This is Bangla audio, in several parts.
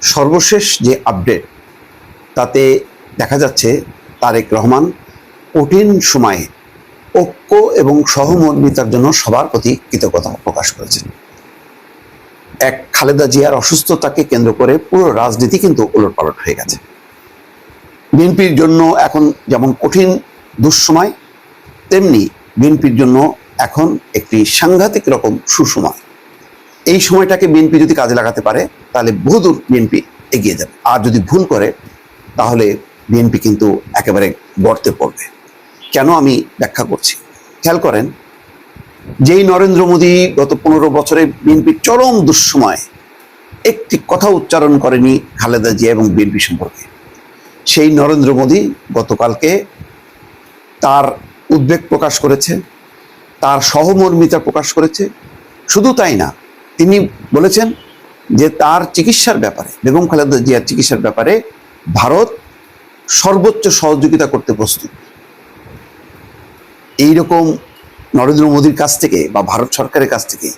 সর্বশেষ যে আপডেট তাতে দেখা যাচ্ছে তারেক রহমান কঠিন সময়ে ঐক্য এবং সহমর্মিতার জন্য সবার প্রতি কৃতজ্ঞতা প্রকাশ করেছেন। এক খালেদা জিয়ার অসুস্থতাকে কেন্দ্র করে পুরো রাজনীতি কিন্তু ওলটপালট হয়ে গেছে। বিএনপির জন্য এখন যেমন কঠিন দুঃসময়, তেমনি বিএনপির জন্য এখন একটি সাংঘাতিক রকম সুসময়। এই সময়টাকে বিএনপি যদি কাজে লাগাতে পারে তাহলে বহুদূর বিএনপি এগিয়ে যাবে, আর যদি ভুল করে তাহলে বিএনপি কিন্তু একেবারে গর্তে পড়বে। কেন আমি ব্যাখ্যা করছি, খেয়াল করেন। যেই নরেন্দ্র মোদী গত 15 বছরে বিএনপির চরম দুঃসময় একটি কথা উচ্চারণ করেনি খালেদা জিয়া এবং বিএনপি সম্পর্কে, সেই নরেন্দ্র মোদী গতকালকে তার উদ্বেগ প্রকাশ করেছে, তার সহমর্মিতা প্রকাশ করেছে। শুধু তাই না, তিনি বলেছেন যে তার চিকিৎসার ব্যাপারে, বেগম খালেদা জিয়ার চিকিৎসার ব্যাপারে ভারত সর্বোচ্চ সহযোগিতা করতে প্রস্তুত। এইরকম নরেন্দ্র মোদীর কাছ থেকে বা ভারত সরকারের কাছ থেকে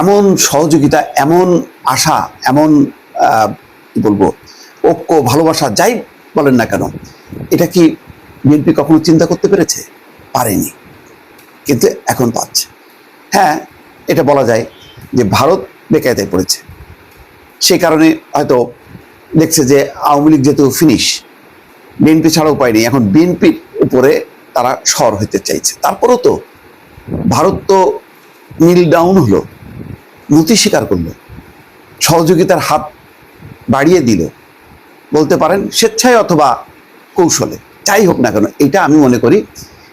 এমন সহযোগিতা, এমন আশা, এমন কি বলবো, ঐক্য, ভালোবাসা, যাই বলেন না কেন, এটা কি বিএনপি কখনো চিন্তা করতে পেরেছে? পারেনি, কিন্তু এখন পাচ্ছে। হ্যাঁ, এটা বলা যায় যে ভারত বেকায়দায় পড়েছে, সেই কারণে হয়তো দেখছে যে আওয়ামী লীগ যেহেতু ফিনিশ, বিএনপি ছাড়া উপায় নেই, এখন বিএনপির উপরে তারা সর হইতে চাইছে। তারপরেও তো ভারত তো নীল ডাউন হলো, নতি স্বীকার করলো, সহযোগিতার হাত বাড়িয়ে দিল, বলতে পারেন স্বেচ্ছায় অথবা কৌশলে, যাই হোক না কেন। এটা আমি মনে করি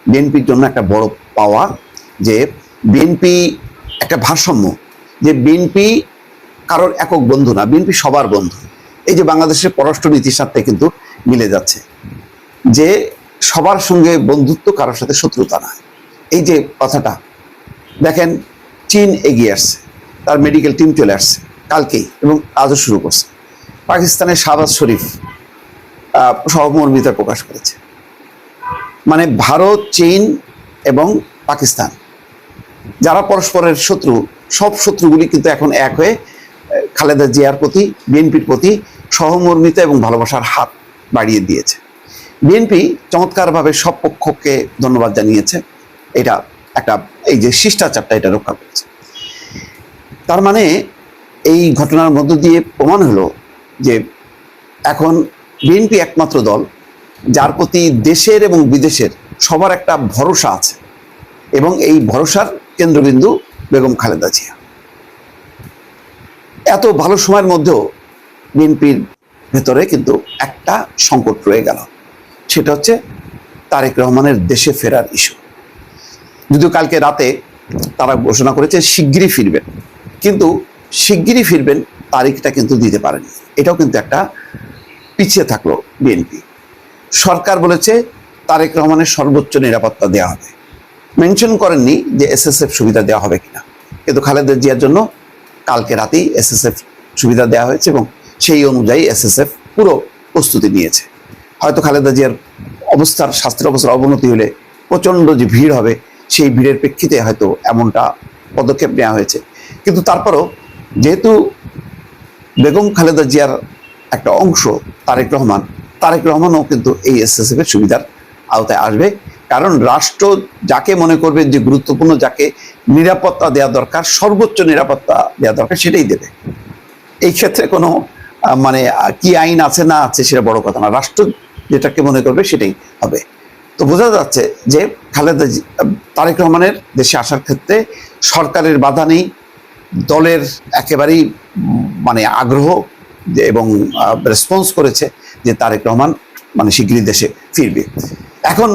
বিএনপির জন্য একটা বড় পাওয়া, যে বিএনপি একটা ভারসাম্য, যে বিএনপি কারোর একক বন্ধু না, বিএনপি সবার বন্ধু। এই যে বাংলাদেশের পররাষ্ট্রনীতির সাথে কিন্তু মিলে যাচ্ছে যে সবার সঙ্গে বন্ধুত্ব, কারোর সাথে শত্রুতা না। এই যে কথাটা দেখেন, চীন এগিয়ে আসছে, তার মেডিকেল টিম চলে আসছে কালকেই এবং কাজও শুরু করছে। পাকিস্তানের শাহবাজ শরীফ সহমর্মিতা প্রকাশ করেছে। মানে ভারত, চীন এবং পাকিস্তান, যারা পরস্পরের শত্রু, সব শত্রুগুলি কিন্তু এখন এক হয়ে খালেদা জিয়ার প্রতি, বিএনপির প্রতি সহমর্মিতা এবং ভালোবাসার হাত বাড়িয়ে দিয়েছে। বিএনপি চমৎকারভাবে সব পক্ষকে ধন্যবাদ জানিয়েছে। এটা একটা, এই যে শিষ্টাচারটা, এটা রক্ষা করেছে। তার মানে এই ঘটনার মধ্য দিয়ে প্রমাণ হলো যে এখন বিএনপি একমাত্র দল যার প্রতি দেশের এবং বিদেশের সবার একটা ভরসা আছে, এবং এই ভরসার কেন্দ্রবিন্দু বেগম খালেদা জিয়া। এত ভালো সময়ের মধ্যেও বিএনপির ভেতরে কিন্তু একটা সংকট রয়ে গেল, সেটা হচ্ছে তারেক রহমানের দেশে ফেরার ইস্যু। যদিও কালকে রাতে তারা ঘোষণা করেছে শিগগিরই ফিরবেন, কিন্তু শিগগিরই ফিরবেন তারিখটা কিন্তু দিতে পারেনি। এটাও কিন্তু একটা পিছিয়ে থাকলো বিএনপি। সরকার বলেছে তারেক রহমানের সর্বোচ্চ নিরাপত্তা দেওয়া হবে, মেনশন করেননি যে এসএসএফ সুবিধা দেওয়া হবে কিনা, কিন্তু খালেদা জিয়ার জন্য কালকে রাতেই এসএসএফ সুবিধা দেওয়া হয়েছে এবং সেই অনুযায়ী এসএসএফ পুরো প্রস্তুতি নিয়েছে। হয়তো খালেদা জিয়ার অবস্থার, স্বাস্থ্যের অবস্থার অবনতি হলে প্রচণ্ড যে ভিড় হবে, সেই ভিড়ের প্রেক্ষিতে হয়তো এমনটা পদক্ষেপ নেওয়া হয়েছে। কিন্তু তারপরও যেহেতু বেগম খালেদা জিয়ার একটা অংশ তারেক রহমানও কিন্তু এই এসএসএফ এর সুবিধার আওতায় আসবে। কারণ রাষ্ট্র যাকে মনে করবে যে গুরুত্বপূর্ণ, যাকে নিরাপত্তা দেওয়া দরকার, সর্বোচ্চ নিরাপত্তা দেওয়া দরকার, সেটাই দেবে। এই ক্ষেত্রে কোনো মানে কি আইন আছে না আছে সেটা বড় কথা না, রাষ্ট্র যেটাকে মনে করবে সেটাই হবে। তো বোঝা যাচ্ছে যে তারেক রহমানের দেশে আসার ক্ষেত্রে সরকারের বাধা নেই, দলের একেবারেই মানে আগ্রহ এবং রেসপন্স করেছে যে তারেক রহমান মানে শিগগিরই দেশে ফিরবে। এখন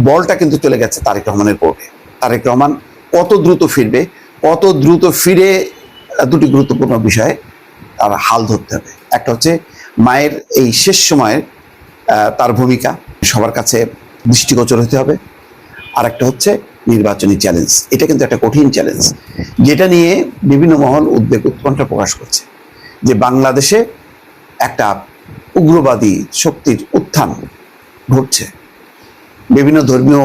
বলটা কিন্তু চলে গেছে তারেক রহমানের কোর্টে। তারেক রহমান কত দ্রুত ফিরবে, কত দ্রুত ফিরে, দুটি গুরুত্বপূর্ণ বিষয়ে তার হাল ধরতে হবে। একটা হচ্ছে মায়ের এই শেষ সময়ে তার ভূমিকা সবার কাছে দৃষ্টিগোচর হতে হবে, আর একটা হচ্ছে নির্বাচনী চ্যালেঞ্জ। এটা কিন্তু একটা কঠিন চ্যালেঞ্জ, যেটা নিয়ে বিভিন্ন মহল উদ্বেগ, উৎকণ্ঠা প্রকাশ করছে যে বাংলাদেশে একটা উগ্রবাদী শক্তির উত্থান ঘটছে, বিভিন্ন ধর্মীয়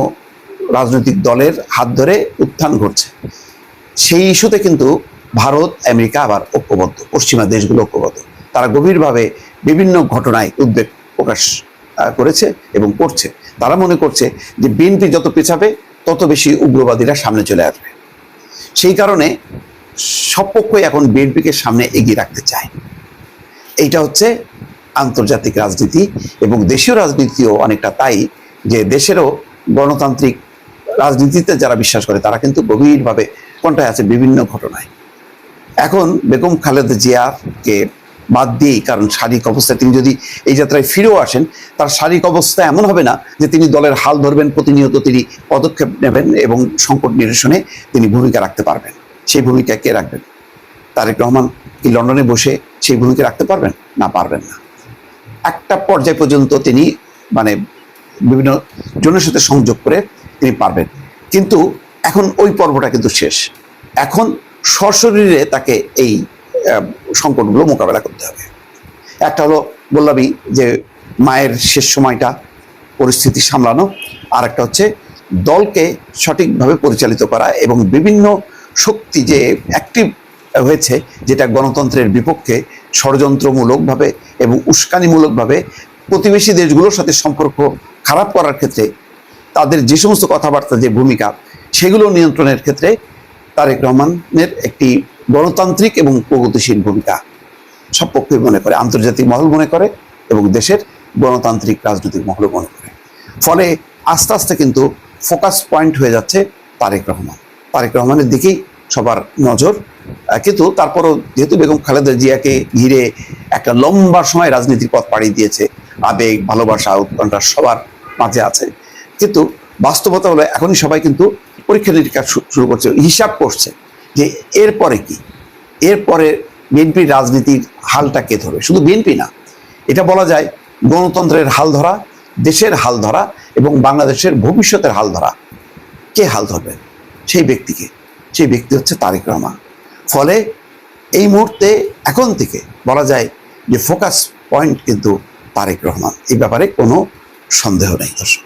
রাজনৈতিক দলের হাত ধরে উত্থান ঘটছে। সেই ইস্যুতে কিন্তু ভারত, আমেরিকা আবার ঐক্যবদ্ধ, পশ্চিমা দেশগুলো ঐক্যবদ্ধ। তারা গভীরভাবে বিভিন্ন ঘটনায় উদ্বেগ প্রকাশ করেছে এবং করছে। তারা মনে করছে যে বিএনপি যত পেছাবে তত বেশি উগ্রবাদীরা সামনে চলে আসবে। সেই কারণে সব পক্ষই এখন বিএনপিকে সামনে এগিয়ে রাখতে চায়। এইটা হচ্ছে আন্তর্জাতিক রাজনীতি এবং দেশীয় রাজনীতিও অনেকটা তাই, যে দেশেরও গণতান্ত্রিক রাজনীতিতে যারা বিশ্বাস করে তারা কিন্তু গভীরভাবে কণ্ঠায় আছে বিভিন্ন ঘটনায়। এখন বেগম খালেদা জিয়াকে বাদ দিয়েই, কারণ শারীরিক অবস্থায় তিনি যদি এই যাত্রায় ফিরেও আসেন, তার শারীরিক অবস্থা এমন হবে না যে তিনি দলের হাল ধরবেন, প্রতিনিয়ত তিনি পদক্ষেপ নেবেন এবং সংকট নিরসনে তিনি ভূমিকা রাখতে পারবেন। সেই ভূমিকা কে রাখবেন? তারেক রহমান কি লন্ডনে বসে সেই ভূমিকা রাখতে পারবেন? না, পারবেন না। একটা পর্যায় পর্যন্ত তিনি মানে বিভিন্ন জনের সাথে সংযোগ করে তিনি পারবেন, কিন্তু এখন ওই পর্বটা কিন্তু শেষ। এখন সশরীরে তাকে এই সংকটগুলো মোকাবেলা করতে হবে। একটা হলো বললামই যে মায়ের শেষ সময়টা পরিস্থিতি সামলানো, আর একটা হচ্ছে দলকে সঠিকভাবে পরিচালিত করা এবং বিভিন্ন শক্তি যে অ্যাক্টিভ হয়েছে যেটা গণতন্ত্রের বিপক্ষে ষড়যন্ত্রমূলকভাবে এবং উস্কানিমূলকভাবে প্রতিবেশী দেশগুলোর সাথে সম্পর্ক খারাপ করার ক্ষেত্রে তাদের যে সমস্ত কথাবার্তা, যে ভূমিকা, সেগুলো নিয়ন্ত্রণের ক্ষেত্রে তারেক রহমানের একটি গণতান্ত্রিক এবং প্রগতিশীল ভূমিকা সব পক্ষই মনে করে, আন্তর্জাতিক মহল মনে করে এবং দেশের গণতান্ত্রিক রাজনৈতিক মহল মনে করে। ফলে আস্তে আস্তে কিন্তু ফোকাস পয়েন্ট হয়ে যাচ্ছে তারেক রহমান। তারেক রহমানের দিকেই সবার নজর। কিন্তু তারপরও যেহেতু বেগম খালেদা জিয়াকে ঘিরে একটা লম্বা সময় রাজনীতির পথ পাড়ি দিয়েছে, আবেগ, ভালোবাসা, উৎকণ্ঠা সবার মাঝে আছে, কিন্তু বাস্তবতা হলো এখনই সবাই কিন্তু পরীক্ষা নিরীক্ষা শুরু করছে, হিসাব করছে যে এরপরে কি, এরপরে বিএনপির রাজনীতির হালটা কে ধরবে। শুধু বিএনপি না, এটা বলা যায় গণতন্ত্রের হাল ধরা, দেশের হাল ধরা এবং বাংলাদেশের ভবিষ্যতের হাল ধরা। কে হাল ধরবে? সেই ব্যক্তিকে, সেই ব্যক্তি হচ্ছে তারেক রহমান। ফলে এই মুহূর্তে এখন থেকে বলা যায় যে ফোকাস পয়েন্ট কিন্তু তারেক রহমান, এই ব্যাপারে কোনো সন্দেহ নেই দর্শক।